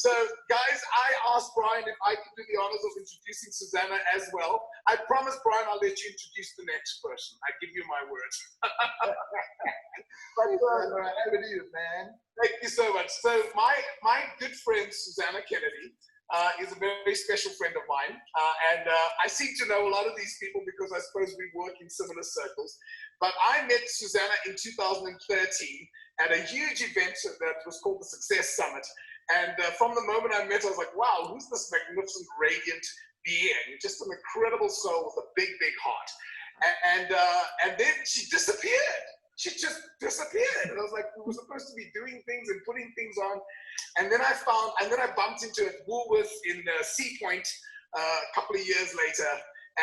So, guys, I asked Brian if I could do the honors of introducing Susanna as well. I promise, Brian, I'll let you introduce the next person. I give you my word. But, how it is, man. Thank you so much. So, my good friend, Susanna Kennedy, is a very special friend of mine. And I seem to know a lot of these people because I suppose we work in similar circles. But I met Susanna in 2013 at a huge event that was called the Success Summit. And from the moment I met her, I was like, wow, who's this magnificent, radiant being? Just an incredible soul with a big, big heart. And then she disappeared. She just disappeared. And I was like, we were supposed to be doing things and putting things on. And then I bumped into her at Woolworths in Sea Point a couple of years later.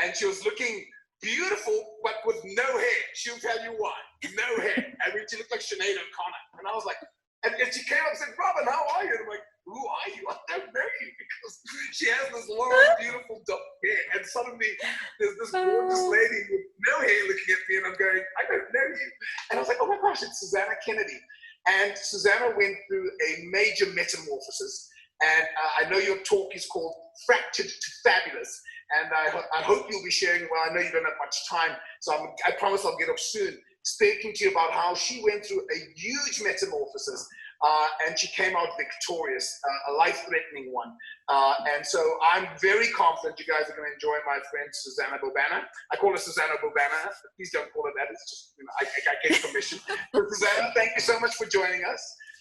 And she was looking beautiful, but with no hair. She'll tell you why. No hair. I mean, she looked like Sinead O'Connor. And I was like, and she came up and said, Robin, how are you? And I'm like, who are you? I don't know you, because she has this long, beautiful dark hair. And suddenly there's this gorgeous lady with no hair looking at me, and I'm going, I don't know you. And I was like, oh my gosh, it's Susanna Kennedy. And Susanna went through a major metamorphosis. And I know your talk is called Fractured to Fabulous. And I hope you'll be sharing, well, I know you don't have much time, so I promise I'll get up soon, speaking to you about how she went through a huge metamorphosis and she came out victorious, a life-threatening one. And so I'm very confident you guys are going to enjoy my friend Susanna Bobana. I call her Susanna Bobana. Please don't call her that. It's just, I get permission. But Susanna, thank you so much for joining us.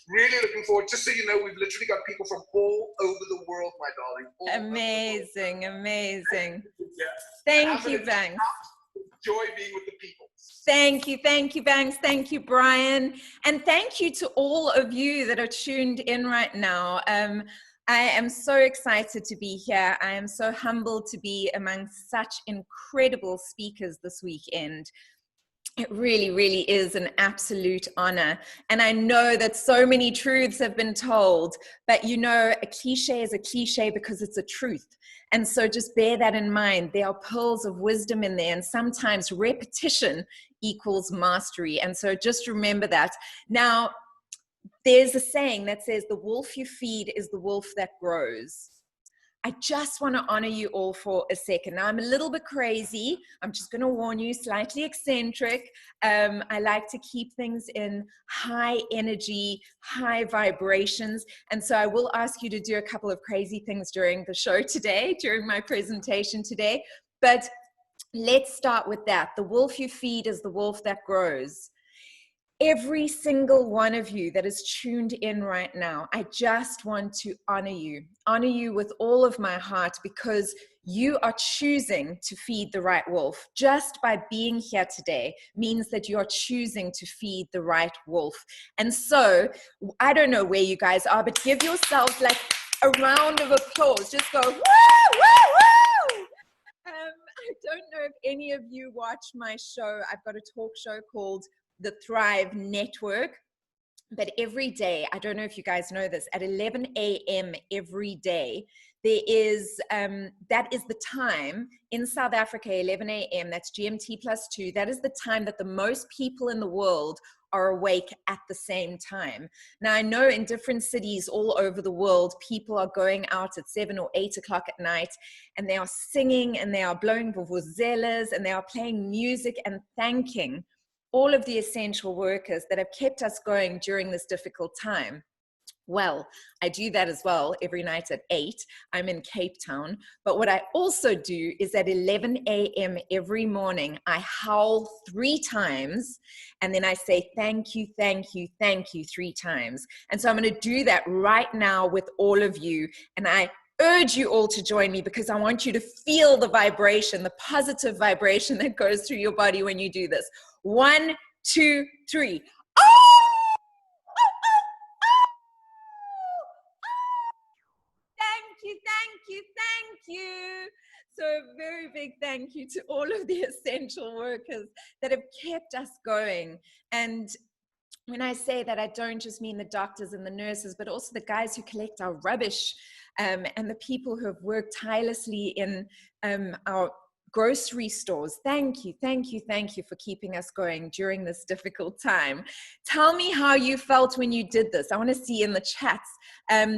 Really looking forward. Just so you know, we've literally got people from all over the world, my darling. Amazing, amazing. Yeah. Thank you, Banks. Joy being with the people. Thank you, Banks. Thank you, Brian. And thank you to all of you that are tuned in right now. I am so excited to be here. I am so humbled to be among such incredible speakers this weekend. It really, really is an absolute honor. And I know that so many truths have been told, but you know, a cliche is a cliche because it's a truth. And so just bear that in mind. There are pearls of wisdom in there, and sometimes repetition equals mastery. And so just remember that. Now, there's a saying that says, the wolf you feed is the wolf that grows. I just want to honor you all for a second. Now, I'm a little bit crazy. I'm just going to warn you, slightly eccentric. I like to keep things in high energy, high vibrations. And so I will ask you to do a couple of crazy things during the show today, during my presentation today. But let's start with that. The wolf you feed is the wolf that grows. Every single one of you that is tuned in right now, I just want to honor you with all of my heart, because you are choosing to feed the right wolf. Just by being here today means that you are choosing to feed the right wolf. And so I don't know where you guys are, but give yourselves like a round of applause. Just go, woo, woo, woo! I don't know if any of you watch my show. I've got a talk show called The Thrive Network, but every day, I don't know if you guys know this, at 11 a.m. every day, there is, that is the time in South Africa, 11 a.m., that's GMT +2, that is the time that the most people in the world are awake at the same time. Now, I know in different cities all over the world, people are going out at 7 or 8 o'clock at night, and they are singing, and they are blowing vuvuzelas, and they are playing music and thanking all of the essential workers that have kept us going during this difficult time. Well, I do that as well every night at 8. I'm in Cape Town. But what I also do is at 11 a.m. every morning, I howl 3 times, and then I say, thank you, thank you, thank you 3 times. And so I'm going to do that right now with all of you. And I urge you all to join me, because I want you to feel the vibration, the positive vibration that goes through your body when you do this. 1, 2, 3. Oh! Thank you. So a very big thank you to all of the essential workers that have kept us going. And when I say that, I don't just mean the doctors and the nurses, but also the guys who collect our rubbish, and the people who have worked tirelessly in our grocery stores. Thank you, thank you, thank you for keeping us going during this difficult time. Tell me how you felt when you did this. I want to see in the chats.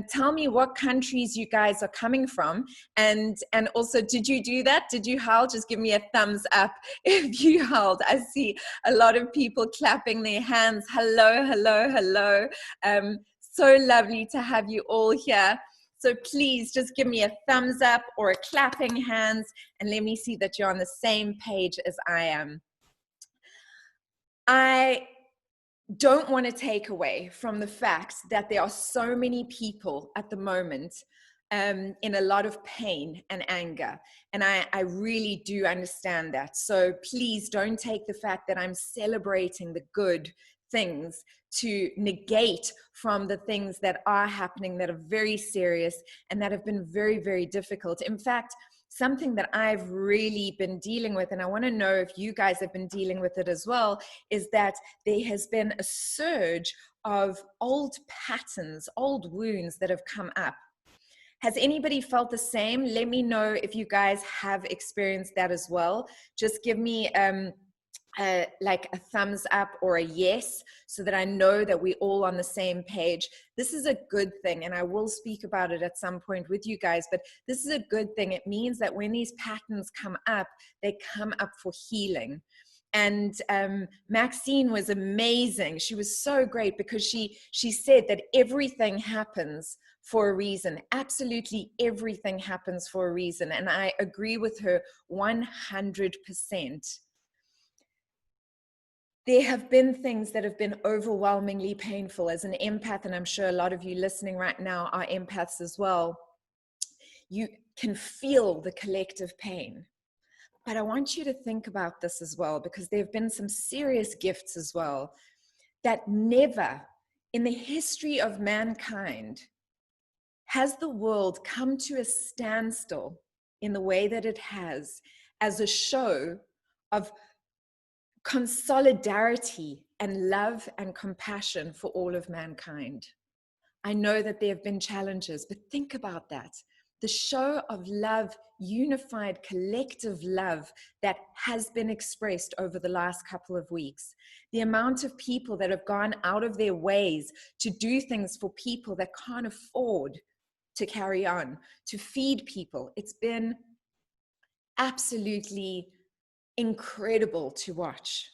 Tell me what countries you guys are coming from. And also, did you do that? Did you howl? Just give me a thumbs up if you howled. I see a lot of people clapping their hands. Hello, hello, hello. So lovely to have you all here. So please just give me a thumbs up or a clapping hands and let me see that you're on the same page as I am. I don't want to take away from the fact that there are so many people at the moment in a lot of pain and anger. And I really do understand that. So please don't take the fact that I'm celebrating the good things to negate from the things that are happening that are very serious and that have been very, very difficult. In fact, something that I've really been dealing with, and I want to know if you guys have been dealing with it as well, is that there has been a surge of old patterns, old wounds that have come up. Has anybody felt the same? Let me know if you guys have experienced that as well. Just give me like a thumbs up or a yes, so that I know that we're all on the same page. This is a good thing, and I will speak about it at some point with you guys, but this is a good thing. It means that when these patterns come up, they come up for healing. And Maxine was amazing. She was so great because she said that everything happens for a reason. Absolutely everything happens for a reason. And I agree with her 100%. There have been things that have been overwhelmingly painful as an empath, and I'm sure a lot of you listening right now are empaths as well. You can feel the collective pain. But I want you to think about this as well, because there have been some serious gifts as well, that never in the history of mankind has the world come to a standstill in the way that it has, as a show of consolidarity and love and compassion for all of mankind. I know that there have been challenges, but think about that. The show of love, unified collective love that has been expressed over the last couple of weeks. The amount of people that have gone out of their ways to do things for people that can't afford to carry on, to feed people. It's been absolutely incredible to watch.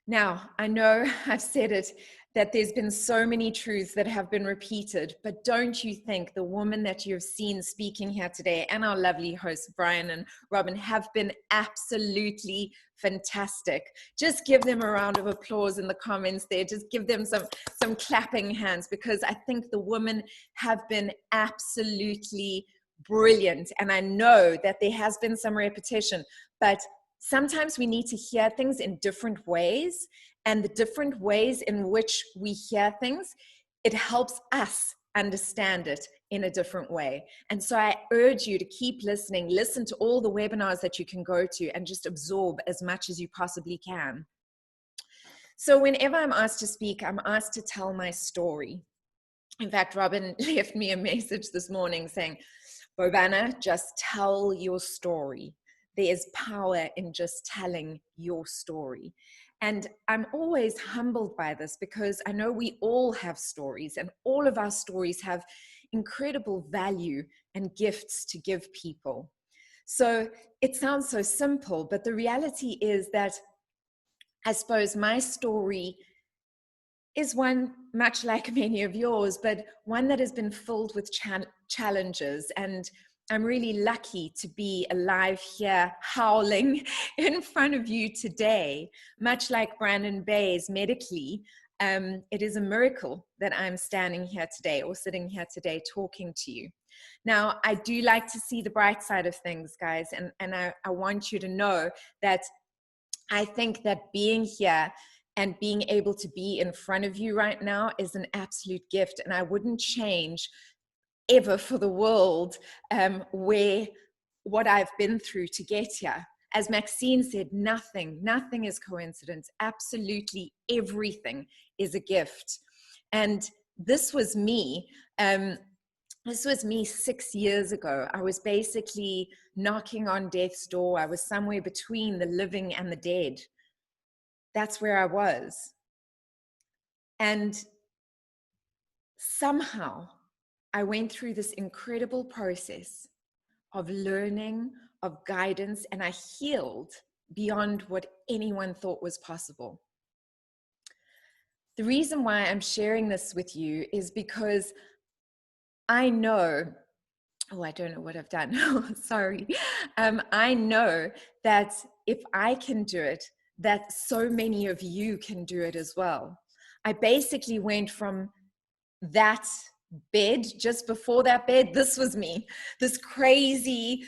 Now, I know I've said it, that there's been so many truths that have been repeated, but don't you think the woman that you've seen speaking here today and our lovely hosts, Brian and Robin, have been absolutely fantastic? Just give them a round of applause in the comments there. Just give them some clapping hands, because I think the women have been absolutely brilliant. And I know that there has been some repetition, but sometimes we need to hear things in different ways, and the different ways in which we hear things, it helps us understand it in a different way. And so I urge you to keep listening, listen to all the webinars that you can go to, and just absorb as much as you possibly can. So whenever I'm asked to speak, I'm asked to tell my story. In fact, Robin left me a message this morning saying, Bobana, just tell your story. There is power in just telling your story. And I'm always humbled by this, because I know we all have stories, and all of our stories have incredible value and gifts to give people. So it sounds so simple, but the reality is that I suppose my story is one much like many of yours, but one that has been filled with challenges. And I'm really lucky to be alive here, howling in front of you today. Much like Brandon Bayes medically, it is a miracle that I'm standing here today, or sitting here today talking to you. Now, I do like to see the bright side of things, guys, and I want you to know that I think that being here and being able to be in front of you right now is an absolute gift, and I wouldn't change ever for the world where what I've been through to get here. As Maxine said, nothing is coincidence. Absolutely everything is a gift. And this was me This was me 6 years ago. I was basically knocking on death's door. I was somewhere between the living and the dead. That's where I was. And somehow I went through this incredible process of learning, of guidance, and I healed beyond what anyone thought was possible. The reason why I'm sharing this with you is because I know, oh, I don't know what I've done. Sorry. I know that if I can do it, that so many of you can do it as well. I basically went from that bed, just before that bed, this was me, this crazy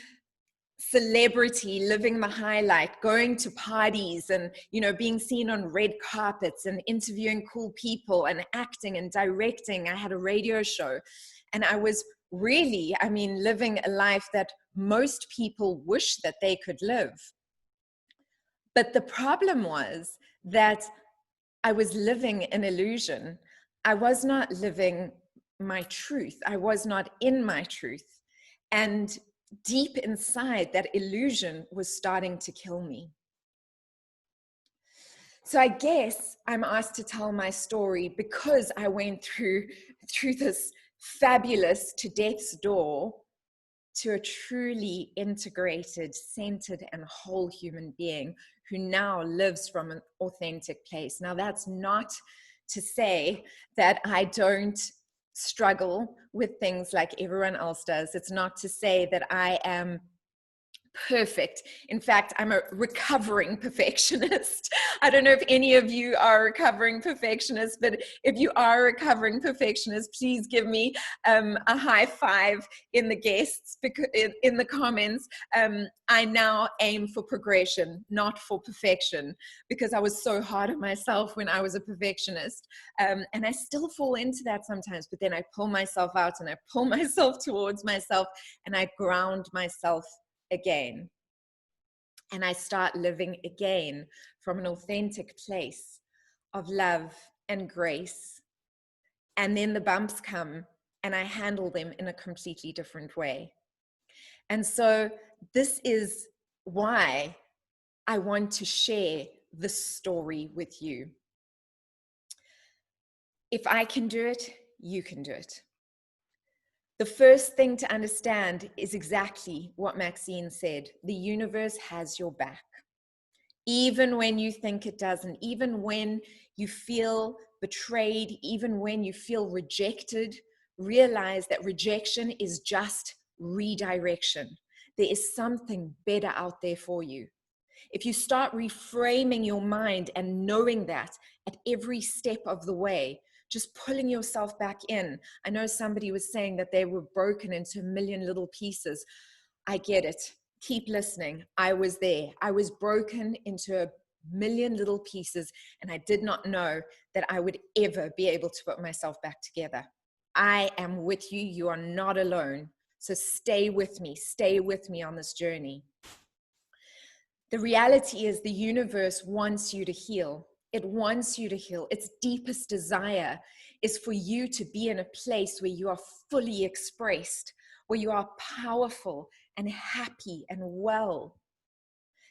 celebrity living the highlight, going to parties and, you know, being seen on red carpets and interviewing cool people and acting and directing. I had a radio show and I was really, I mean, living a life that most people wish that they could live. But the problem was that I was living an illusion. I was not living my truth. I was not in my truth. And deep inside, that illusion was starting to kill me. So I guess I'm asked to tell my story because I went through this fabulous to death's door to a truly integrated, centered, and whole human being who now lives from an authentic place. Now, that's not to say that I don't struggle with things like everyone else does. It's not to say that I am perfect. In fact, I'm a recovering perfectionist. I don't know if any of you are recovering perfectionists, but if you are a recovering perfectionist, please give me a high five in the guests, because in the comments. I now aim for progression, not for perfection, because I was so hard on myself when I was a perfectionist. And I still fall into that sometimes, but then I pull myself out and I pull myself towards myself and I ground myself again. And I start living again from an authentic place of love and grace. And then the bumps come and I handle them in a completely different way. And so this is why I want to share this story with you. If I can do it, you can do it. The first thing to understand is exactly what Maxine said. The universe has your back. Even when you think it doesn't, even when you feel betrayed, even when you feel rejected, realize that rejection is just redirection. There is something better out there for you. If you start reframing your mind and knowing that at every step of the way, just pulling yourself back in. I know somebody was saying that they were broken into a million little pieces. I get it. Keep listening. I was there. I was broken into a million little pieces, and I did not know that I would ever be able to put myself back together. I am with you. You are not alone. So stay with me. Stay with me on this journey. The reality is the universe wants you to heal. It wants you to heal. Its deepest desire is for you to be in a place where you are fully expressed, where you are powerful and happy and well.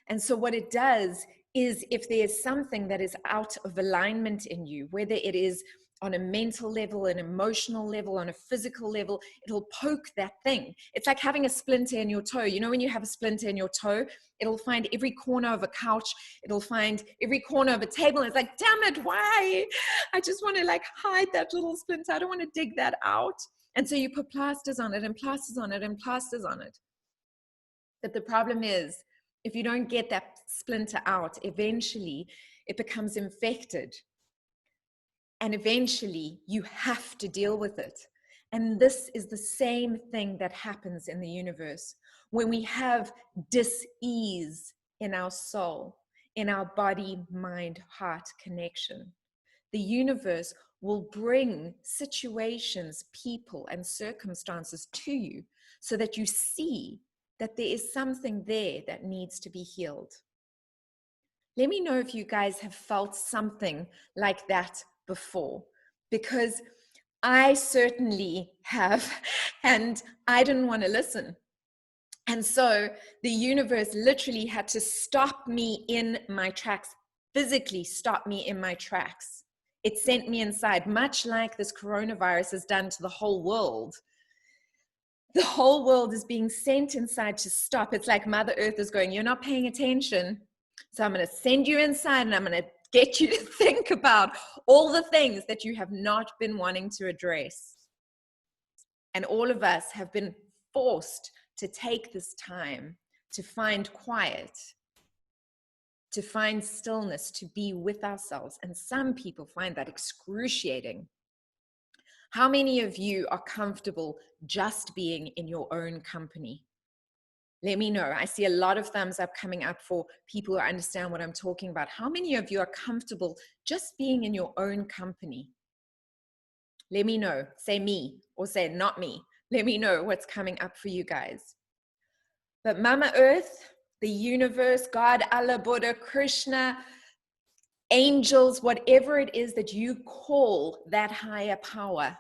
And so what it does is, if there's something that is out of alignment in you, whether it is on a mental level, an emotional level, on a physical level, it'll poke that thing. It's like having a splinter in your toe. You know, when you have a splinter in your toe, it'll find every corner of a couch. It'll find every corner of a table. And it's like, damn it, why? I just want to like hide that little splinter. I don't want to dig that out. And so you put plasters on it and plasters on it and plasters on it. But the problem is, if you don't get that splinter out, eventually it becomes infected. And eventually you have to deal with it. And this is the same thing that happens in the universe. When we have dis-ease in our soul, in our body, mind, heart connection, the universe will bring situations, people, and circumstances to you so that you see that there is something there that needs to be healed. Let me know if you guys have felt something like that before, because I certainly have, and I didn't want to listen. And so the universe literally had to stop me in my tracks, physically stop me in my tracks. It sent me inside, much like this coronavirus has done to the whole world. The whole world is being sent inside to stop. It's like Mother Earth is going, you're not paying attention. So I'm going to send you inside and I'm going to get you to think about all the things that you have not been wanting to address. And all of us have been forced to take this time to find quiet, to find stillness, to be with ourselves. And some people find that excruciating. How many of you are comfortable just being in your own company? Let me know. I see a lot of thumbs up coming up for people who understand what I'm talking about. How many of you are comfortable just being in your own company? Let me know. Say me or say not me. Let me know what's coming up for you guys. But Mama Earth, the universe, God, Allah, Buddha, Krishna, angels, whatever it is that you call that higher power,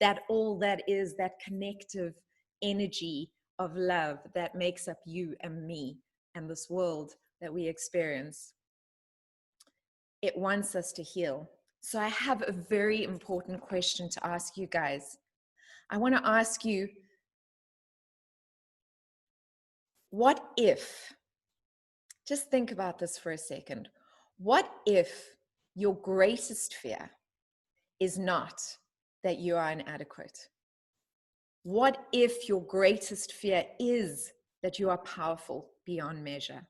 that all that is, that connective energy of love that makes up you and me and this world that we experience, it wants us to heal. So I have a very important question to ask you guys. I want to ask you, what if, just think about this for a second, what if your greatest fear is not that you are inadequate? What if your greatest fear is that you are powerful beyond measure?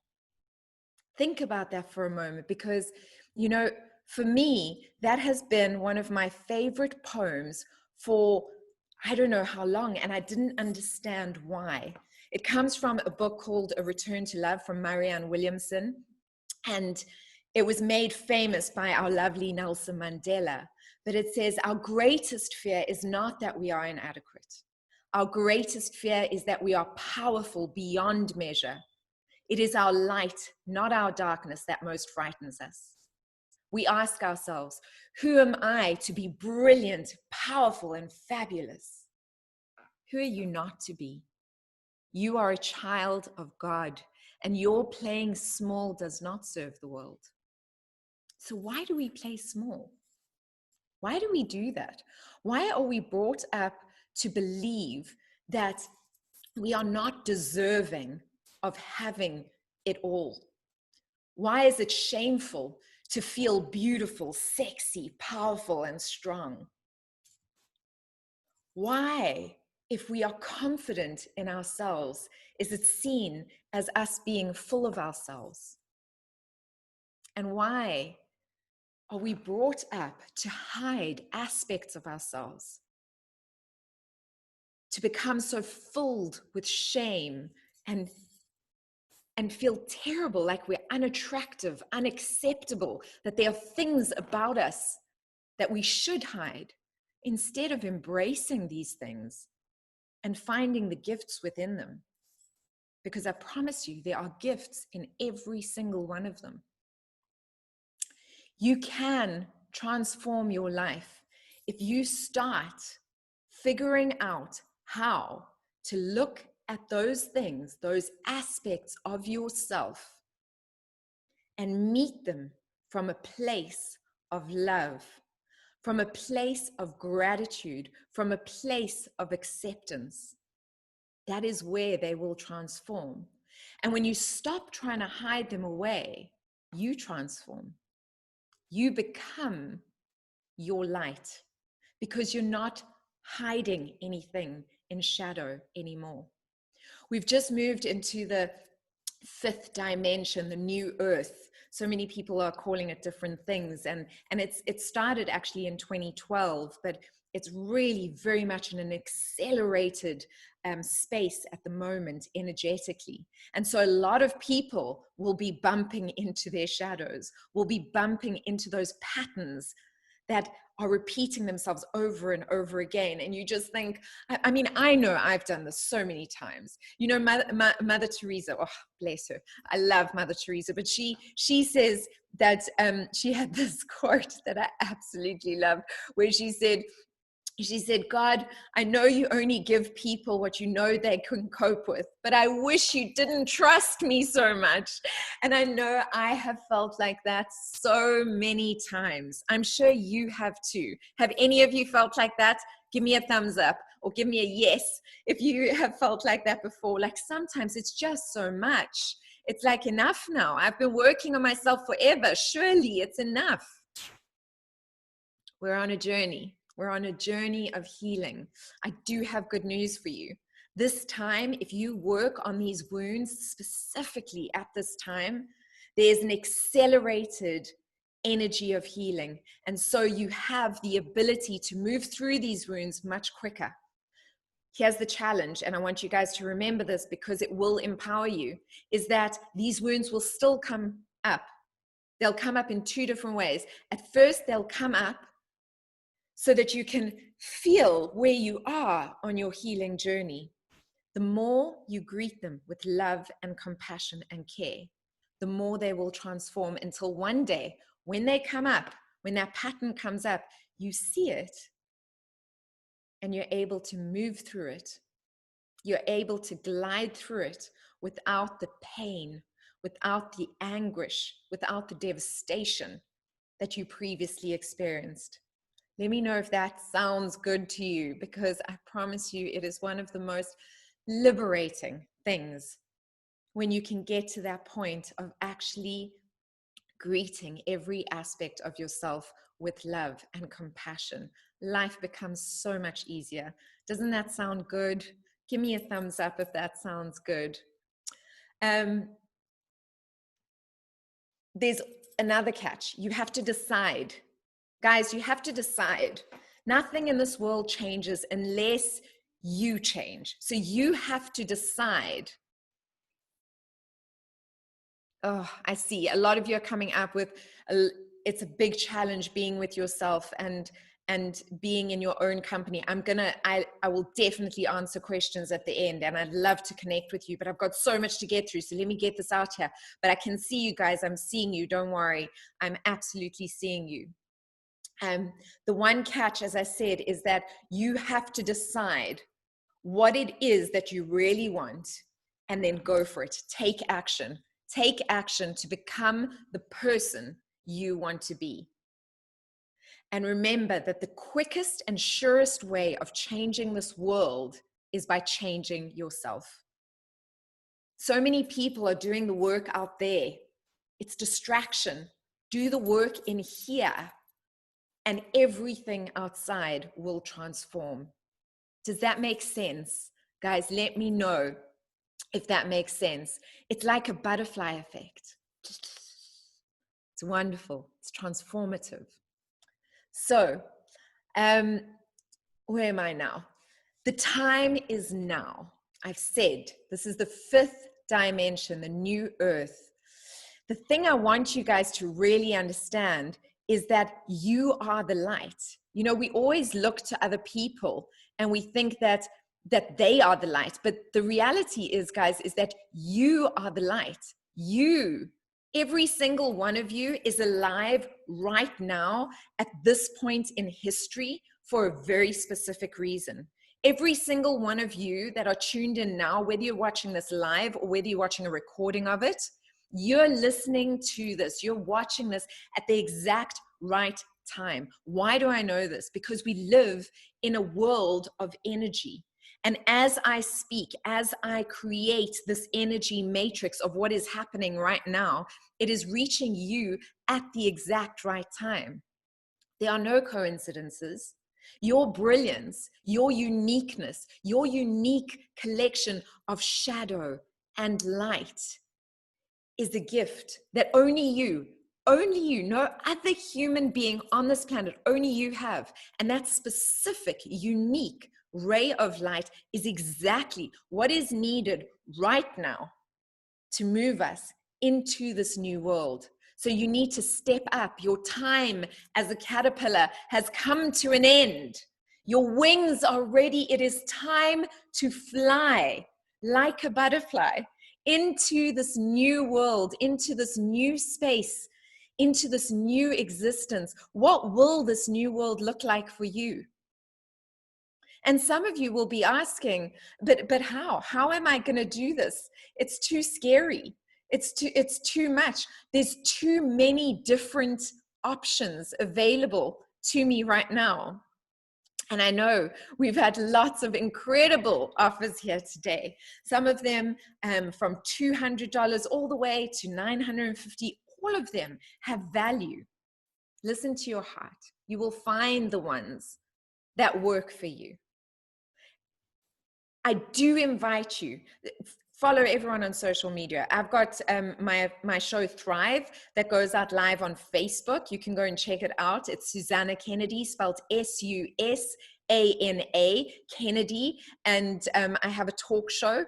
Think about that for a moment, because, you know, for me, that has been one of my favorite poems for I don't know how long, and I didn't understand why. It comes from a book called A Return to Love from Marianne Williamson, and it was made famous by our lovely Nelson Mandela. But it says, our greatest fear is not that we are inadequate. Our greatest fear is that we are powerful beyond measure. It is our light, not our darkness, that most frightens us. We ask ourselves, who am I to be brilliant, powerful, and fabulous? Who are you not to be? You are a child of God, and your playing small does not serve the world. So why do we play small? Why do we do that? Why are we brought up to believe that we are not deserving of having it all? Why is it shameful to feel beautiful, sexy, powerful, and strong? Why, if we are confident in ourselves, is it seen as us being full of ourselves? And why are we brought up to hide aspects of ourselves? To become so filled with shame and feel terrible, like we're unattractive, unacceptable, that there are things about us that we should hide, instead of embracing these things and finding the gifts within them. Because I promise you, there are gifts in every single one of them. You can transform your life if you start figuring out how to look at those things, those aspects of yourself, and meet them from a place of love, from a place of gratitude, from a place of acceptance. That is where they will transform. And when you stop trying to hide them away, you transform. You become your light, because you're not hiding anything in shadow anymore. We've just moved into the fifth dimension, the new earth. So many people are calling it different things, and it started actually in 2012, but it's really very much in an accelerated space at the moment energetically. And so a lot of people will be bumping into their shadows, will be bumping into those patterns that are repeating themselves over and over again. And you just think, I mean, I know I've done this so many times. You know, Mother Teresa, oh, bless her. I love Mother Teresa, but she says that she had this quote that I absolutely love, where she said, She said, God, I know you only give people what you know they can cope with, but I wish you didn't trust me so much. And I know I have felt like that so many times. I'm sure you have too. Have any of you felt like that? Give me a thumbs up or give me a yes if you have felt like that before. Like sometimes it's just so much. It's like enough now. I've been working on myself forever. Surely it's enough. We're on a journey. We're on a journey of healing. I do have good news for you. This time, if you work on these wounds specifically at this time, there's an accelerated energy of healing. And so you have the ability to move through these wounds much quicker. Here's the challenge, and I want you guys to remember this because it will empower you, is that these wounds will still come up. They'll come up in two different ways. At first, they'll come up so that you can feel where you are on your healing journey. The more you greet them with love and compassion and care, the more they will transform until one day, when they come up, when that pattern comes up, you see it and you're able to move through it. You're able to glide through it without the pain, without the anguish, without the devastation that you previously experienced. Let me know if that sounds good to you, because I promise you it is one of the most liberating things when you can get to that point of actually greeting every aspect of yourself with love and compassion. Life becomes so much easier. Doesn't that sound good? Give me a thumbs up if that sounds good. There's another catch. You have to decide. Guys, you have to decide. Nothing in this world changes unless you change. So you have to decide. Oh, I see. A lot of you are coming up with, it's a big challenge being with yourself and being in your own company. I will definitely answer questions at the end, and I'd love to connect with you, but I've got so much to get through. So let me get this out here. But I can see you guys. I'm seeing you. Don't worry. I'm absolutely seeing you. The one catch, as I said, is that you have to decide what it is that you really want and then go for it. Take action. Take action to become the person you want to be. And remember that the quickest and surest way of changing this world is by changing yourself. So many people are doing the work out there. It's distraction. Do the work in here, and everything outside will transform. Does that make sense? Guys, let me know if that makes sense. It's like a butterfly effect. It's wonderful. It's transformative. So, where am I now? The time is now. I've said this is the fifth dimension, the new earth. The thing I want you guys to really understand is that you are the light. You know, we always look to other people and we think that they are the light. But the reality is, guys, is that you are the light. You, every single one of you is alive right now at this point in history for a very specific reason. Every single one of you that are tuned in now, whether you're watching this live or whether you're watching a recording of it, you're listening to this, you're watching this at the exact right time. Why do I know this? Because we live in a world of energy. And as I speak, as I create this energy matrix of what is happening right now, it is reaching you at the exact right time. There are no coincidences. Your brilliance, your uniqueness, your unique collection of shadow and light is a gift that only you, no other human being on this planet, only you have. And that specific, unique ray of light is exactly what is needed right now to move us into this new world. So you need to step up. Your time as a caterpillar has come to an end. Your wings are ready. It is time to fly like a butterfly into this new world, into this new space, into this new existence. What will this new world look like for you? And some of you will be asking, but how? How am I going to do this? It's too scary. It's too much. There's too many different options available to me right now. And I know we've had lots of incredible offers here today. Some of them from $200 all the way to $950. All of them have value. Listen to your heart. You will find the ones that work for you. I do invite you, follow everyone on social media. I've got my show Thrive that goes out live on Facebook. You can go and check it out. It's Susanna Kennedy, spelled SUSANA Kennedy. And I have a talk show.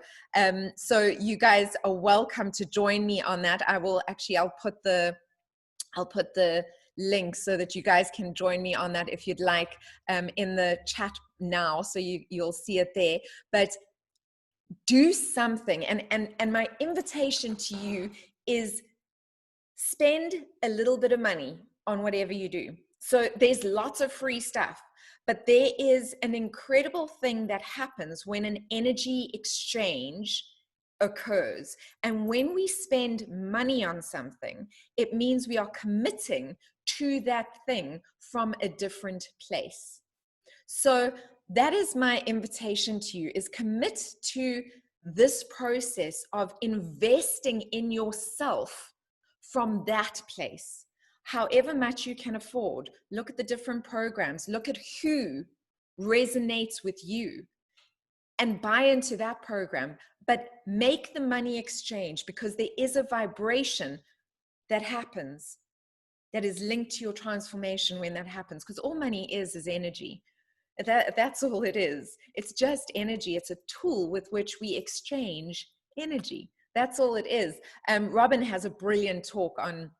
So you guys are welcome to join me on that. I'll put the link so that you guys can join me on that if you'd like, in the chat now, so you'll see it there. But do something, and my invitation to you is spend a little bit of money on whatever you do. So there's lots of free stuff, but there is an incredible thing that happens when an energy exchange occurs. And when we spend money on something, it means we are committing to that thing from a different place. So that is my invitation to you, is commit to this process of investing in yourself from that place. However much you can afford, look at the different programs, look at who resonates with you and buy into that program, but make the money exchange, because there is a vibration that happens that is linked to your transformation when that happens, because all money is energy. That's all it is. It's just energy. It's a tool with which we exchange energy. That's all it is. Robin has a brilliant talk on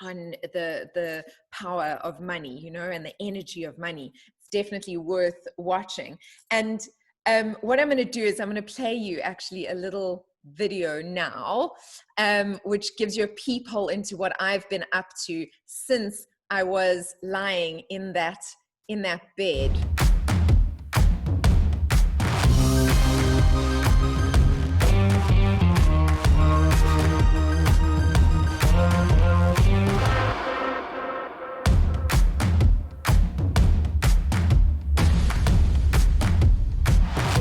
the power of money, and the energy of money. It's definitely worth watching. And what I'm going to do is I'm going to play you actually a little video now, which gives you a peephole into what I've been up to since I was lying in that bed.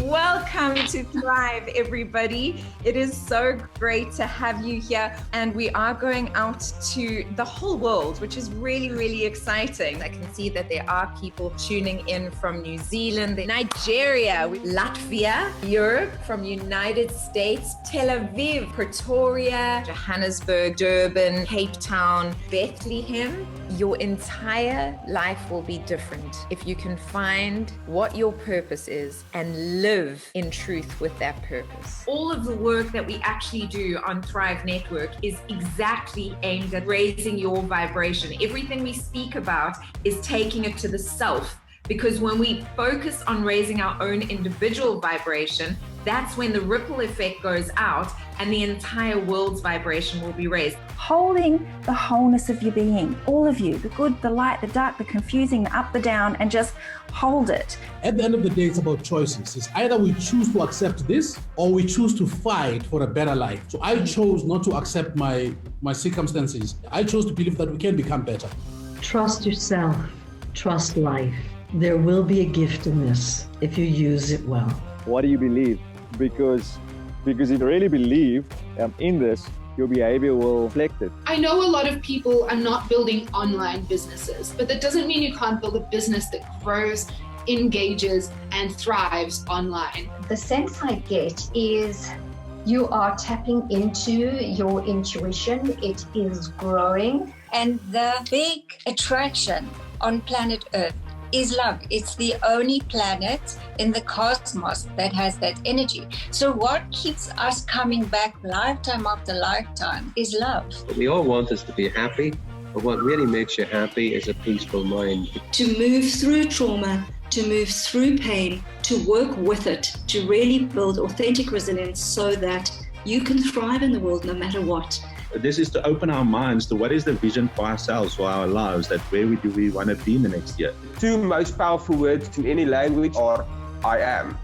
Welcome to Thrive, everybody. It is so great to have you here. And we are going out to the whole world, which is really, really exciting. I can see that there are people tuning in from New Zealand, Nigeria, Latvia, Europe, from United States, Tel Aviv, Pretoria, Johannesburg, Durban, Cape Town, Bethlehem. Your entire life will be different if you can find what your purpose is and live in truth with that purpose. All of the work that we actually do on Thrive Network is exactly aimed at raising your vibration. Everything we speak about is taking it to the self, because when we focus on raising our own individual vibration, that's when the ripple effect goes out and the entire world's vibration will be raised. Holding the wholeness of your being, all of you, the good, the light, the dark, the confusing, the up, the down, and just hold it. At the end of the day, it's about choices. It's either we choose to accept this or we choose to fight for a better life. So I chose not to accept my circumstances. I chose to believe that we can become better. Trust yourself, trust life. There will be a gift in this if you use it well. What do you believe? Because if you really believe in this, your behavior will reflect it. I know a lot of people are not building online businesses, but that doesn't mean you can't build a business that grows, engages, and thrives online. The sense I get is you are tapping into your intuition. It is growing. And the big attraction on planet Earth is love. It's the only planet in the cosmos that has that energy. So what keeps us coming back lifetime after lifetime is love. What we all want is to be happy, but what really makes you happy is a peaceful mind. To move through trauma, to move through pain, to work with it, to really build authentic resilience so that you can thrive in the world no matter what. This is to open our minds to what is the vision for ourselves, for our lives, that where do we want to be in the next year. Two most powerful words in any language are I am,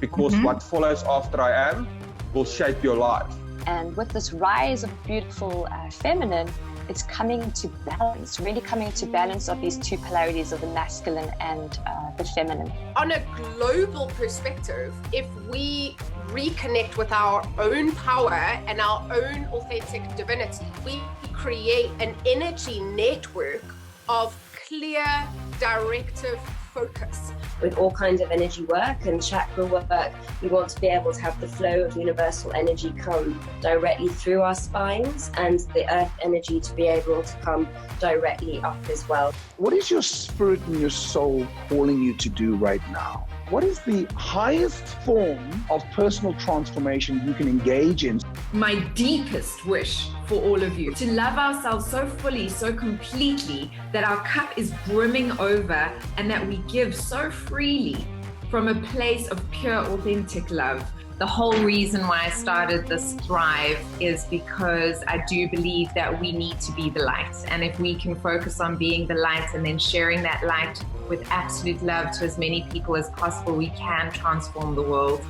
because what follows after I am will shape your life. And with this rise of beautiful feminine, it's coming to balance, really coming to balance of these two polarities of the masculine and the feminine. On a global perspective, if we reconnect with our own power and our own authentic divinity, we create an energy network of clear, directive focus. With all kinds of energy work and chakra work, we want to be able to have the flow of universal energy come directly through our spines and the earth energy to be able to come directly up as well. What is your spirit and your soul calling you to do right now? What is the highest form of personal transformation you can engage in? My deepest wish for all of you to love ourselves so fully, so completely, that our cup is brimming over and that we give so freely from a place of pure, authentic love. The whole reason why I started this Thrive is because I do believe that we need to be the light. And if we can focus on being the light and then sharing that light with absolute love to as many people as possible, we can transform the world.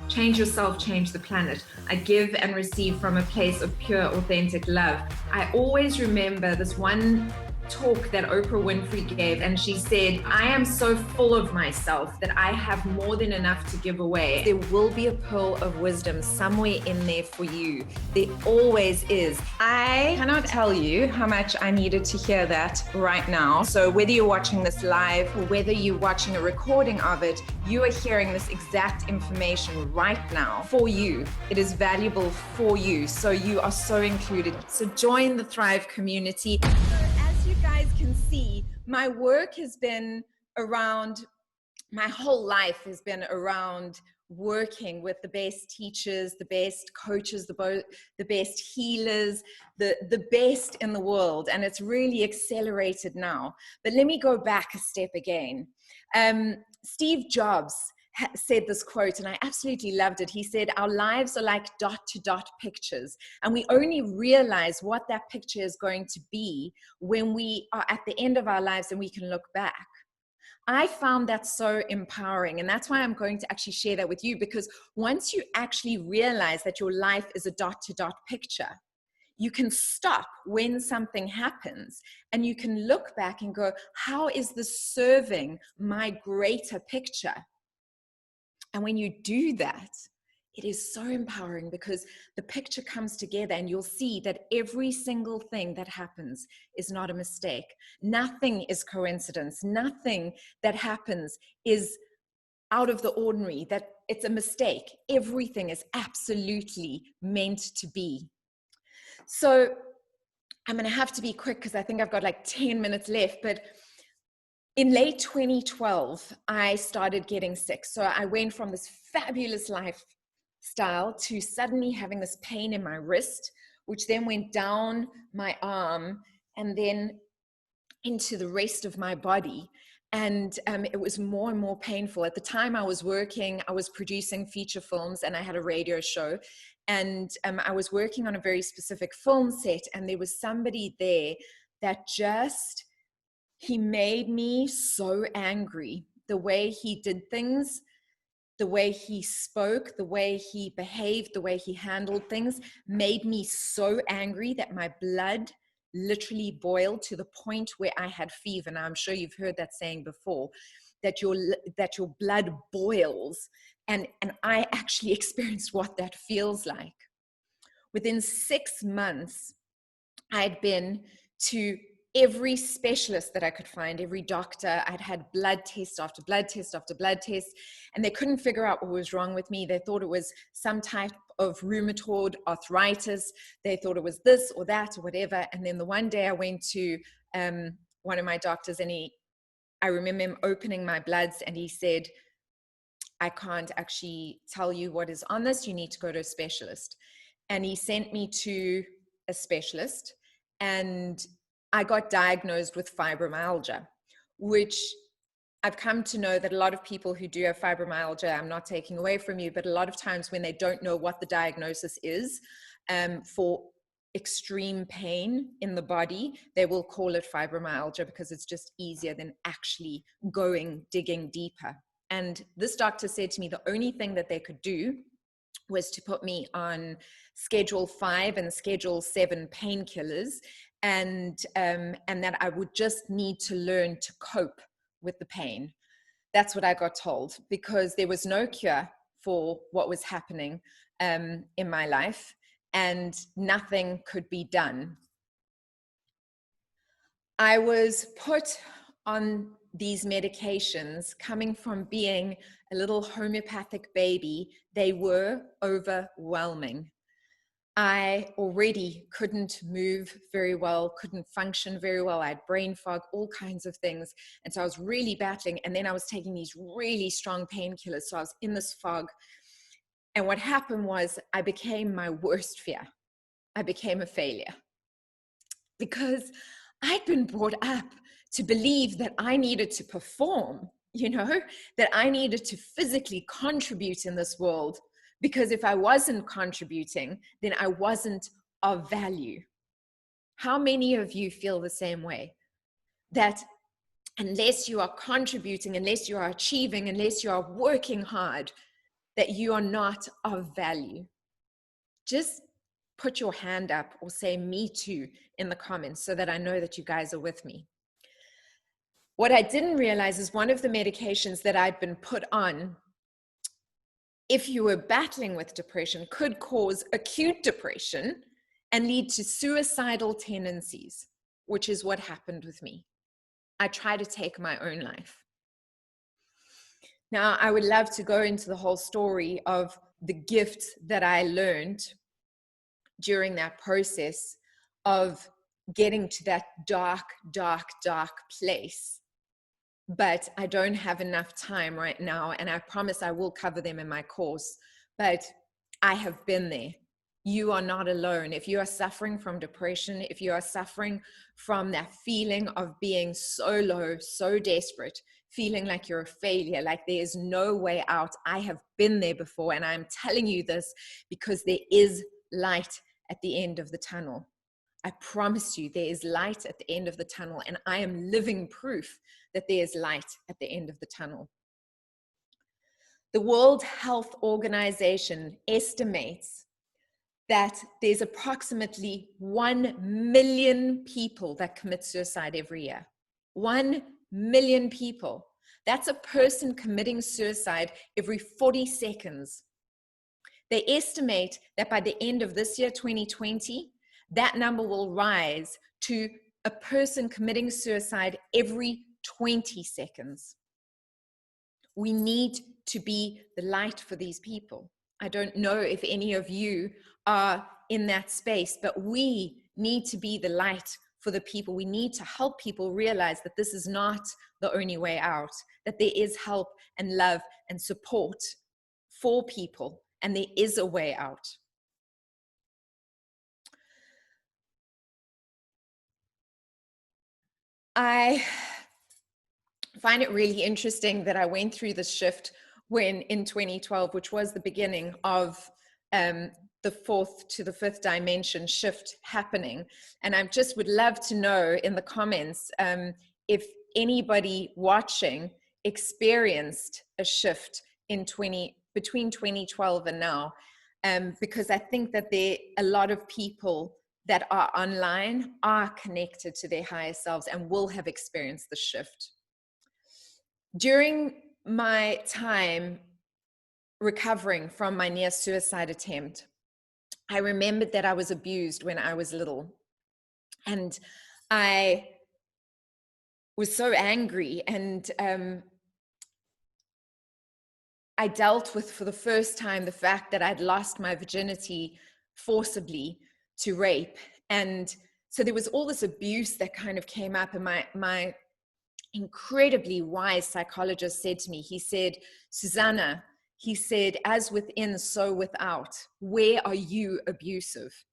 Change yourself, change the planet. I give and receive from a place of pure, authentic love. I always remember this one talk that Oprah Winfrey gave, and she said, I am so full of myself that I have more than enough to give away. There will be a pearl of wisdom somewhere in there for you. There always is. I cannot tell you how much I needed to hear that right now. So whether you're watching this live or whether you're watching a recording of it, you are hearing this exact information right now for you. It is valuable for you. So you are so included. So join the Thrive community. You guys can see, my work has been around, my whole life has been around working with the best teachers, the best coaches, the best healers, the best in the world. And it's really accelerated now. But let me go back a step again. Steve Jobs said this quote, and I absolutely loved it. He said, our lives are like dot-to-dot pictures, and we only realize what that picture is going to be when we are at the end of our lives and we can look back. I found that so empowering, and that's why I'm going to actually share that with you, because once you actually realize that your life is a dot-to-dot picture, you can stop when something happens and you can look back and go, how is this serving my greater picture? And when you do that, it is so empowering because the picture comes together and you'll see that every single thing that happens is not a mistake. Nothing is coincidence. Nothing that happens is out of the ordinary, that it's a mistake. Everything is absolutely meant to be. So I'm going to have to be quick because I think I've got like 10 minutes left, but in late 2012, I started getting sick. So I went from this fabulous lifestyle to suddenly having this pain in my wrist, which then went down my arm and then into the rest of my body. And it was more and more painful. At the time I was working, I was producing feature films and I had a radio show. And I was working on a very specific film set, and there was somebody there that just, he made me so angry. The way he did things, the way he spoke, the way he behaved, the way he handled things made me so angry that my blood literally boiled to the point where I had fever. Now, I'm sure you've heard that saying before, that your blood boils. And I actually experienced what that feels like. Within 6 months, I'd been to every specialist that I could find, every doctor. I'd had blood test after blood test after blood test, and they couldn't figure out what was wrong with me. They thought it was some type of rheumatoid arthritis. They thought it was this or that or whatever. And then the one day I went to one of my doctors, and I remember him opening my bloods, and he said, I can't actually tell you what is on this. You need to go to a specialist. And he sent me to a specialist, and I got diagnosed with fibromyalgia, which I've come to know that a lot of people who do have fibromyalgia, I'm not taking away from you, but a lot of times when they don't know what the diagnosis is for extreme pain in the body, they will call it fibromyalgia because it's just easier than actually digging deeper. And this doctor said to me the only thing that they could do was to put me on schedule 5 and schedule 7 painkillers, and that I would just need to learn to cope with the pain. That's what I got told, because there was no cure for what was happening in my life, and nothing could be done. I was put on these medications coming from being a little homeopathic baby. They were overwhelming. I already couldn't move very well, couldn't function very well. I had brain fog, all kinds of things. And so I was really battling. And then I was taking these really strong painkillers. So I was in this fog. And what happened was I became my worst fear. I became a failure, because I'd been brought up to believe that I needed to perform, that I needed to physically contribute in this world, because if I wasn't contributing, then I wasn't of value. How many of you feel the same way? That unless you are contributing, unless you are achieving, unless you are working hard, that you are not of value? Just put your hand up or say "me too" in the comments so that I know that you guys are with me. What I didn't realize is one of the medications that I'd been put on, if you were battling with depression, could cause acute depression and lead to suicidal tendencies, which is what happened with me. I tried to take my own life. Now, I would love to go into the whole story of the gift that I learned during that process of getting to that dark, dark, dark place. But I don't have enough time right now, and I promise I will cover them in my course. But I have been there. You are not alone. If you are suffering from depression, if you are suffering from that feeling of being so low, so desperate, feeling like you're a failure, like there is no way out, I have been there before, and I'm telling you this because there is light at the end of the tunnel. I promise you, there is light at the end of the tunnel, and I am living proof that there is light at the end of the tunnel. The World Health Organization estimates that there's approximately 1 million people that commit suicide every year. 1 million people. That's a person committing suicide every 40 seconds. They estimate that by the end of this year, 2020, that number will rise to a person committing suicide every 20 seconds. We need to be the light for these people. I don't know if any of you are in that space, but we need to be the light for the people. We need to help people realize that this is not the only way out, that there is help and love and support for people, and there is a way out. I find it really interesting that I went through this shift when in 2012, which was the beginning of the 4th to the 5th dimension shift happening. And I just would love to know in the comments if anybody watching experienced a shift in between 2012 and now, because I think that a lot of people that are online are connected to their higher selves and will have experienced the shift. During my time recovering from my near suicide attempt, I remembered that I was abused when I was little. And I was so angry, and I dealt with, for the first time, the fact that I'd lost my virginity forcibly to rape. And so there was all this abuse that kind of came up, and my incredibly wise psychologist said to me, he said, "Susanna," he said, "as within, so without. Where are you abusive?"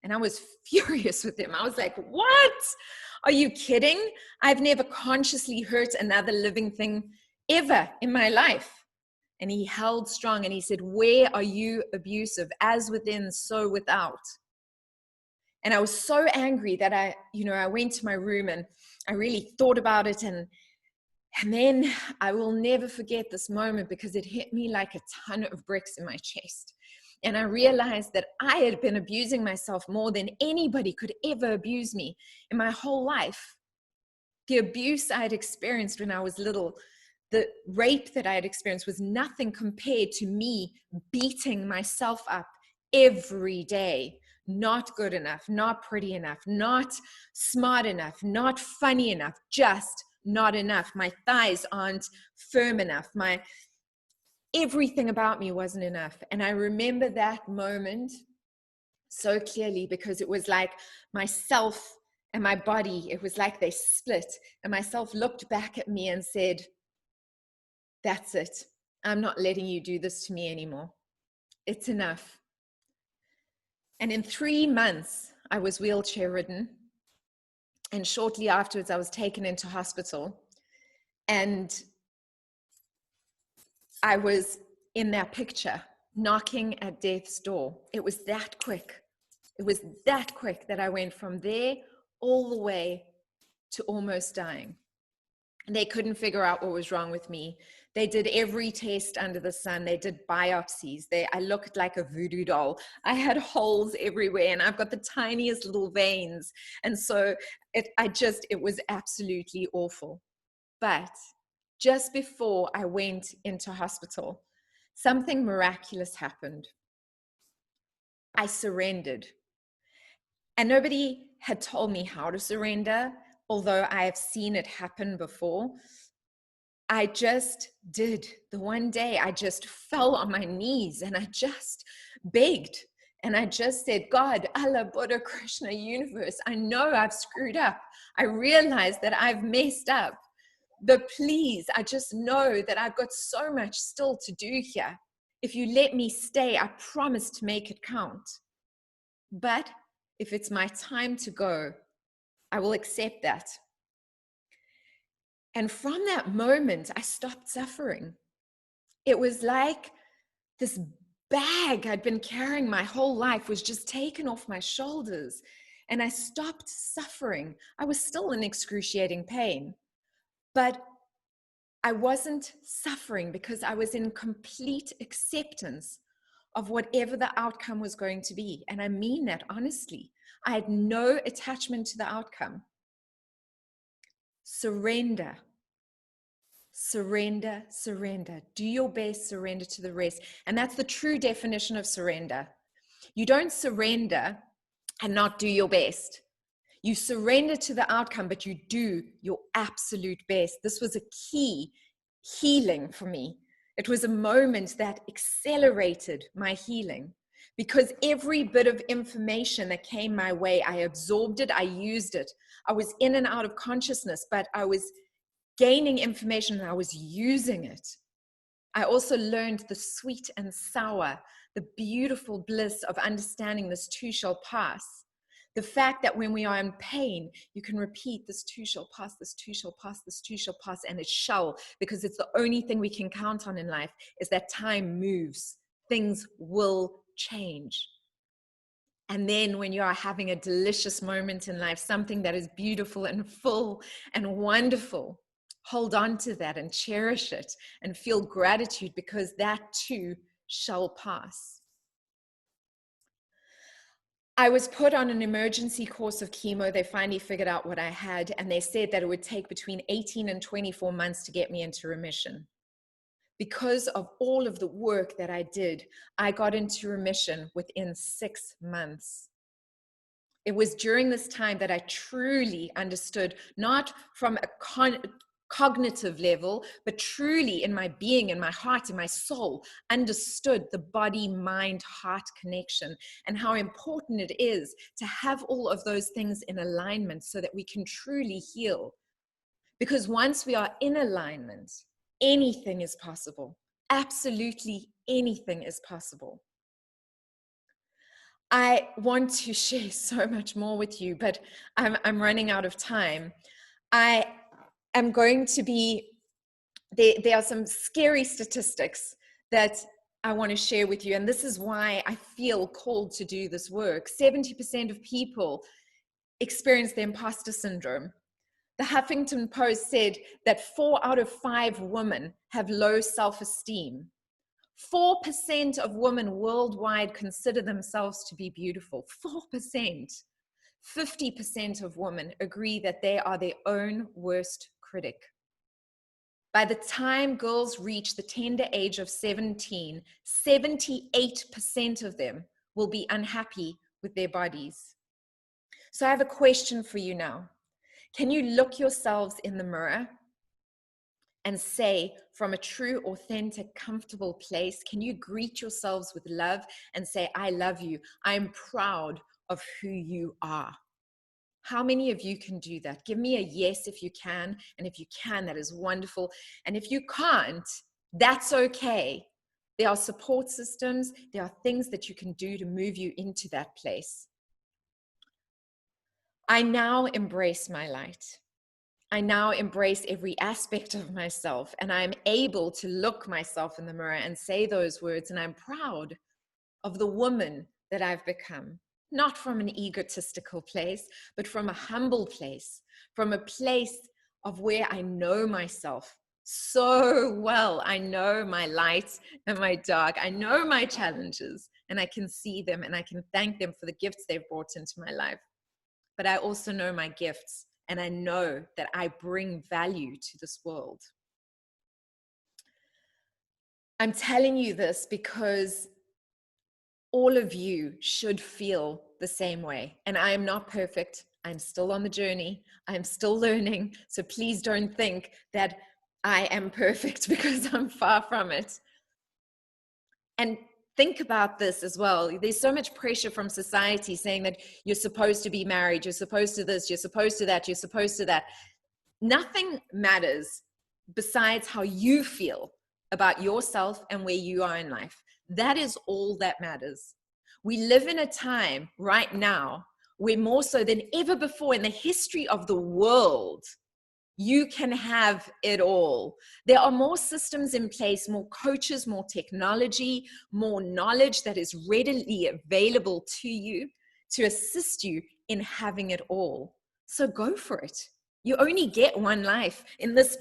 And I was furious with him. I was like, "What? Are you kidding? I've never consciously hurt another living thing ever in my life." And he held strong and he said, "Where are you abusive? As within, so without." And I was so angry that I went to my room and I really thought about it. And And then I will never forget this moment because it hit me like a ton of bricks in my chest. And I realized that I had been abusing myself more than anybody could ever abuse me in my whole life. The abuse I had experienced when I was little, the rape that I had experienced was nothing compared to me beating myself up every day. Not good enough, not pretty enough, not smart enough, not funny enough, just not enough. My thighs aren't firm enough. Everything about me wasn't enough. And I remember that moment so clearly because it was like myself and my body, it was like they split, and myself looked back at me and said, that's it. I'm not letting you do this to me anymore. It's enough. And in 3 months, I was wheelchair ridden. And shortly afterwards, I was taken into hospital. And I was in that picture, knocking at death's door. It was that quick. It was that quick that I went from there all the way to almost dying. And they couldn't figure out what was wrong with me. They did every test under the sun. They did biopsies. I looked like a voodoo doll. I had holes everywhere, and I've got the tiniest little veins. And so it was absolutely awful. But just before I went into hospital, something miraculous happened. I surrendered. And nobody had told me how to surrender, although I have seen it happen before. I just did. The one day I just fell on my knees and I just begged. And I just said, God, Allah, Buddha, Krishna, universe, I know I've screwed up. I realize that I've messed up. But please, I just know that I've got so much still to do here. If you let me stay, I promise to make it count. But if it's my time to go, I will accept that. And from that moment, I stopped suffering. It was like this bag I'd been carrying my whole life was just taken off my shoulders, and I stopped suffering. I was still in excruciating pain, but I wasn't suffering because I was in complete acceptance of whatever the outcome was going to be. And I mean that honestly. I had no attachment to the outcome. Surrender. Surrender, surrender. Do your best, surrender to the rest. And that's the true definition of surrender. You don't surrender and not do your best. You surrender to the outcome, but you do your absolute best. This was a key healing for me. It was a moment that accelerated my healing because every bit of information that came my way, I absorbed it, I used it. I was in and out of consciousness, but I was gaining information and I was using it. I also learned the sweet and sour, the beautiful bliss of understanding this too shall pass. The fact that when we are in pain, you can repeat this too shall pass, this too shall pass, this too shall pass, and it shall, because it's the only thing we can count on in life is that time moves. Things will change. And then when you are having a delicious moment in life, something that is beautiful and full and wonderful, hold on to that and cherish it and feel gratitude because that too shall pass. I was put on an emergency course of chemo. They finally figured out what I had, and they said that it would take between 18 and 24 months to get me into remission. Because of all of the work that I did, I got into remission within 6 months. It was during this time that I truly understood, not from a cognitive level, but truly in my being, in my heart, in my soul, understood the body-mind-heart connection and how important it is to have all of those things in alignment so that we can truly heal. Because once we are in alignment, anything is possible. Absolutely anything is possible. I want to share so much more with you, but I'm running out of time. I'm going to be, there are some scary statistics that I want to share with you, and this is why I feel called to do this work. 70% of people experience the imposter syndrome. The Huffington Post said that 4 out of 5 women have low self-esteem. 4% of women worldwide consider themselves to be beautiful. 4%. 50% of women agree that they are their own worst critic. By the time girls reach the tender age of 17, 78% of them will be unhappy with their bodies. So I have a question for you now. Can you look yourselves in the mirror and say, from a true, authentic, comfortable place, can you greet yourselves with love and say, I love you. I'm proud of who you are. How many of you can do that? Give me a yes if you can. And if you can, that is wonderful. And if you can't, that's okay. There are support systems. There are things that you can do to move you into that place. I now embrace my light. I now embrace every aspect of myself, and I'm able to look myself in the mirror and say those words, and I'm proud of the woman that I've become, not from an egotistical place, but from a humble place, from a place of where I know myself so well. I know my light and my dark. I know my challenges, and I can see them, and I can thank them for the gifts they've brought into my life. But I also know my gifts, and I know that I bring value to this world. I'm telling you this because all of you should feel the same way. And I am not perfect. I'm still on the journey. I'm still learning. So please don't think that I am perfect, because I'm far from it. And think about this as well. There's so much pressure from society saying that you're supposed to be married, you're supposed to this, you're supposed to that, you're supposed to that. Nothing matters besides how you feel about yourself and where you are in life. That is all that matters. We live in a time right now where more so than ever before in the history of the world, you can have it all. There are more systems in place, more coaches, more technology, more knowledge that is readily available to you to assist you in having it all. So go for it. You only get one life in this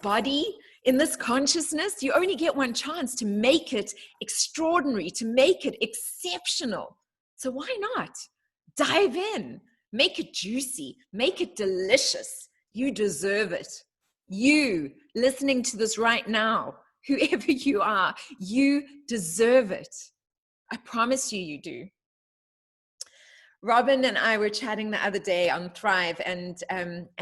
body, in this consciousness. You only get one chance to make it extraordinary, to make it exceptional. So why not? Dive in, make it juicy, make it delicious. You deserve it. You listening to this right now, whoever you are, you deserve it. I promise you, you do. Robin and I were chatting the other day on Thrive, and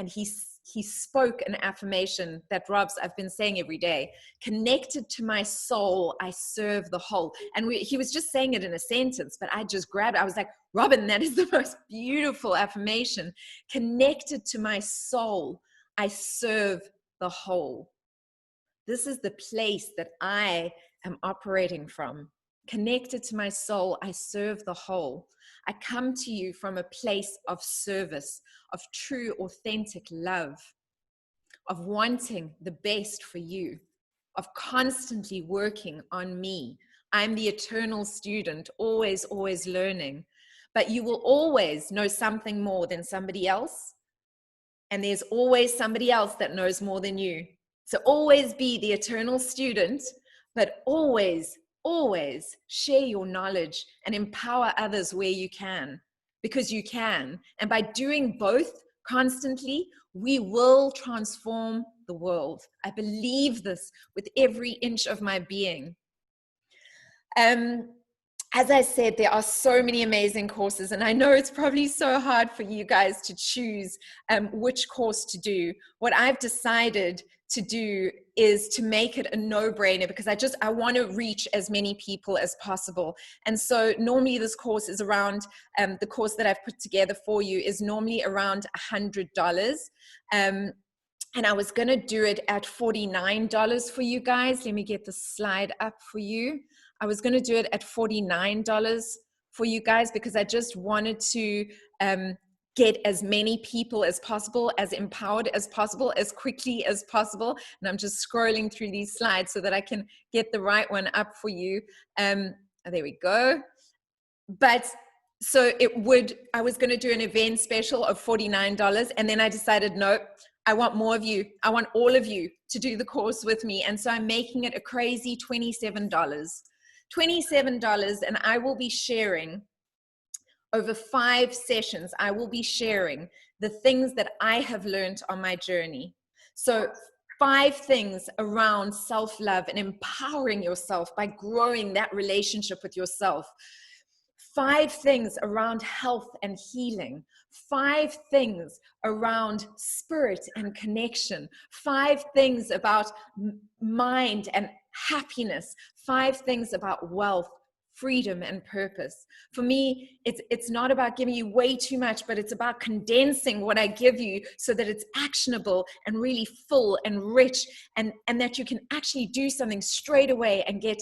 he spoke an affirmation that Rob's I've been saying every day. Connected to my soul, I serve the whole. And he was just saying it in a sentence, but I just grabbed it. I was like, Robin, that is the most beautiful affirmation. Connected to my soul, I serve the whole. This is the place that I am operating from. Connected to my soul, I serve the whole. I come to you from a place of service, of true, authentic love, of wanting the best for you, of constantly working on me. I'm the eternal student, always, always learning. But you will always know something more than somebody else. And there's always somebody else that knows more than you. So always be the eternal student, but always, always share your knowledge and empower others where you can, because you can. And by doing both constantly, we will transform the world. I believe this with every inch of my being. As I said, there are so many amazing courses, and I know it's probably so hard for you guys to choose which course to do. What I've decided to do is to make it a no-brainer, because I want to reach as many people as possible. And so normally this course is around, the course that I've put together for you is normally around $100. And I was going to do it at $49 for you guys. Let me get the slide up for you. I was going to do it at $49 for you guys, because I just wanted to get as many people as possible, as empowered as possible, as quickly as possible. And I'm just scrolling through these slides so that I can get the right one up for you. There we go. But So I was going to do an event special of $49. And then I decided, no, I want more of you. I want all of you to do the course with me. And so I'm making it a crazy $27. $27. And I will be sharing over 5 sessions. I will be sharing the things that I have learned on my journey. So 5 things around self-love and empowering yourself by growing that relationship with yourself. 5 things around health and healing. 5 things around spirit and connection. 5 things about mind and happiness. 5 things about wealth, freedom, and purpose. For me, it's not about giving you way too much, but it's about condensing what I give you so that it's actionable and really full and rich, and that you can actually do something straight away and get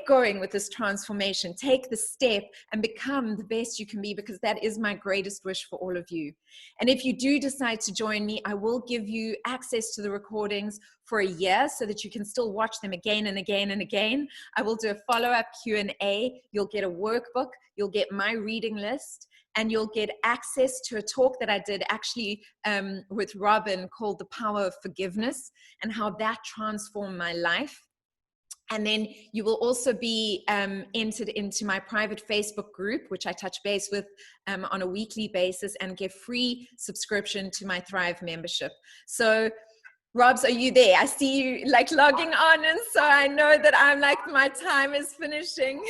going with this transformation. Take the step and become the best you can be, because that is my greatest wish for all of you. And if you do decide to join me, I will give you access to the recordings for a year so that you can still watch them again and again and again. I will do a follow-up Q&A. You'll get a workbook. You'll get my reading list. And you'll get access to a talk that I did actually with Robin called The Power of Forgiveness, and how that transformed my life. And then you will also be entered into my private Facebook group, which I touch base with on a weekly basis, and get free subscription to my Thrive membership. So, Robs, are you there? I see you like logging on, and so I know that I'm like, my time is finishing.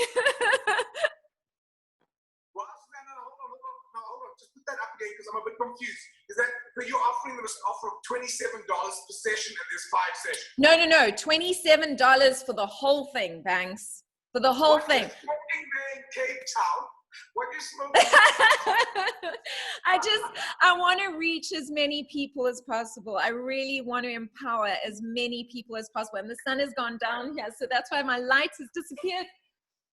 Just put that up again, because I'm a bit confused. Is that so you're offering them an offer of $27 per session, and there's 5 sessions? No. $27 for the whole thing, Banks. For the whole thing. Smoking man, Cape Town. What you smoking? I want to reach as many people as possible. I really want to empower as many people as possible. And the sun has gone down here, so that's why my light has disappeared.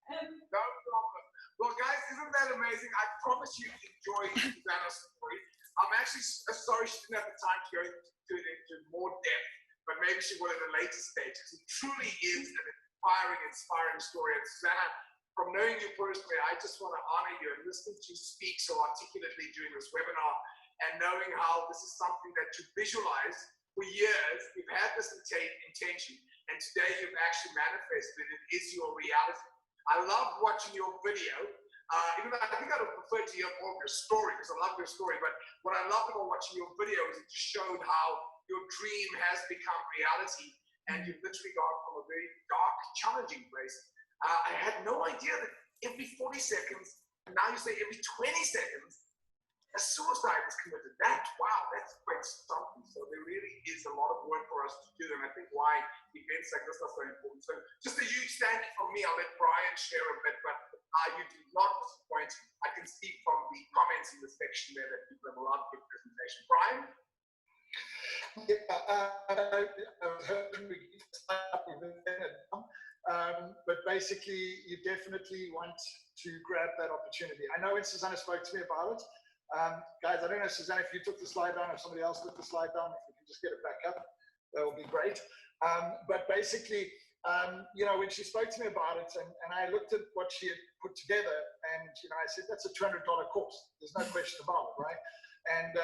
No problem. Well, guys, isn't that amazing? I promise you enjoy Susanna's story. I'm actually sorry she didn't have the time to go into more depth, but maybe she will at a later stage. It truly is an inspiring story. And Susanna, from knowing you personally, I just want to honor you and listening to you speak so articulately during this webinar, and knowing how this is something that you visualize for years. You've had this intention, and today you've actually manifested it. It is your reality. I love watching your video, even though I think I would prefer to hear more of your story, because I love your story. But what I loved about watching your video is it just showed how your dream has become reality, and you've literally gone from a very dark, challenging place. I had no idea that every 40 seconds, and now you say every 20 seconds, a suicide is committed. That's quite something. So there really is a lot of work for us to do, and I think why events like this are so important. So just a huge thank you from me. I'll let Brian share a bit, but you do not disappoint. I can see from the comments in the section there that people have a lot of good presentation. Brian? But basically, you definitely want to grab that opportunity. I know when Susanna spoke to me about it, guys, I don't know, Susanna, if you took the slide down, if somebody else took the slide down, if we can just get it back up, that would be great. But basically, when she spoke to me about it, and I looked at what she had put together, and I said, that's a $200 course. There's no question about it, right? And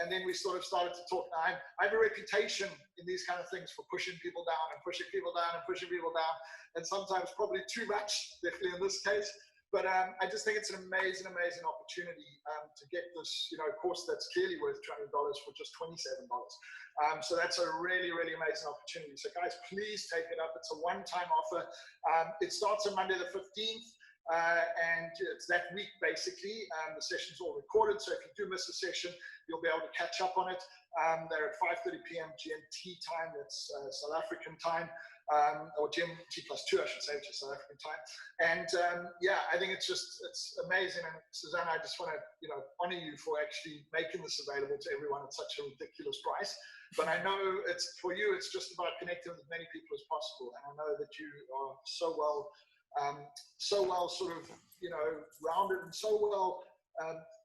then we sort of started to talk. Now, I have a reputation in these kind of things for pushing people down and pushing people down and pushing people down, and sometimes probably too much, definitely in this case. But I just think it's an amazing opportunity to get this, course that's clearly worth $200 for just $27. So that's a really, really amazing opportunity. So guys, please take it up. It's a one-time offer. It starts on Monday the 15th. And it's that week, basically. The session's all recorded, so if you do miss a session, you'll be able to catch up on it. They're at 5:30 p.m. GMT time, that's South African time, or GMT plus 2, I should say, which is South African time. And I think it's amazing. And Susanna, I just want to honor you for actually making this available to everyone at such a ridiculous price. But I know for you, it's just about connecting with as many people as possible. And I know that you are so well sort of, rounded and so well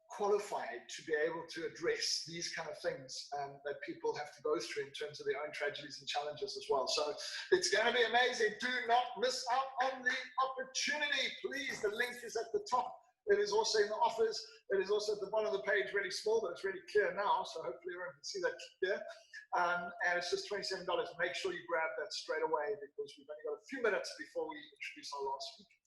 qualified to be able to address these kind of things that people have to go through in terms of their own tragedies and challenges as well. So it's going to be amazing. Do not miss out on the opportunity. Please, the link is at the top It is also in the offers. It is also at the bottom of the page, really small, but it's really clear now. So hopefully everyone can see that clear. And it's just $27. Make sure you grab that straight away because we've only got a few minutes before we introduce our last speaker.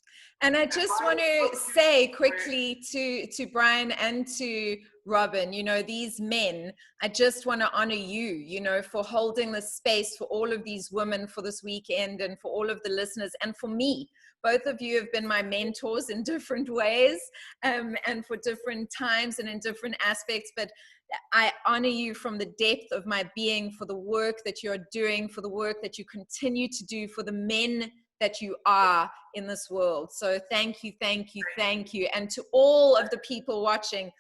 And I just want to say quickly to Brian and to Robin, you know, these men, I just want to honor you, you know, for holding the space for all of these women for this weekend and for all of the listeners and for me. Both of you have been my mentors in different ways and for different times and in different aspects, but I honor you from the depth of my being for the work that you're doing, for the work that you continue to do, for the men that you are in this world. So thank you, thank you, thank you. And to all of the people watching,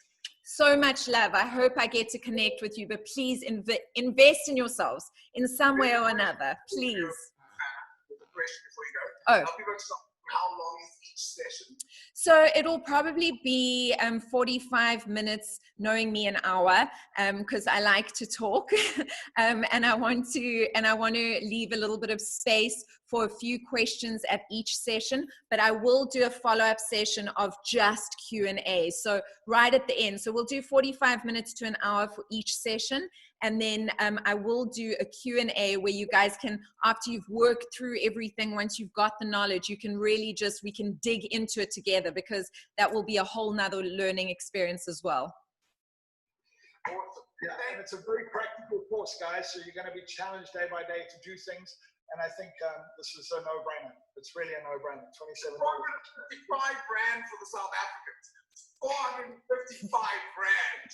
so much love. I hope I get to connect with you, but please invest in yourselves in some way or another, please. Oh. How long is each session? So it'll probably be 45 minutes, knowing me an hour, because I like to talk, and I want to leave a little bit of space for a few questions at each session, but I will do a follow-up session of just Q&A. So right at the end. So we'll do 45 minutes to an hour for each session. And then I will do a Q&A where you guys can, after you've worked through everything, once you've got the knowledge, you can really we can dig into it together, because that will be a whole nother learning experience as well. Awesome. Yeah, and it's a very practical course, guys. So you're going to be challenged day by day to do things. And I think this is a no-brainer. It's really a no-brainer. $27. 455 grand for the South Africans. 455 grand.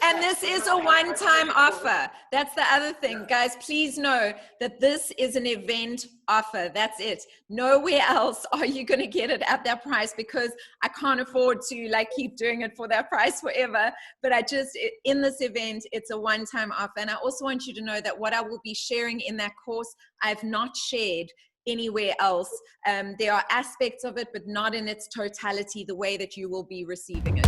And this is a one-time offer. That's the other thing, guys. Please know that this is an event offer. That's it. Nowhere else are you going to get it at that price, because I can't afford to keep doing it for that price forever. But in this event, it's a one-time offer. And I also want you to know that what I will be sharing in that course, I've not shared anywhere else. There are aspects of it, but not in its totality, the way that you will be receiving it.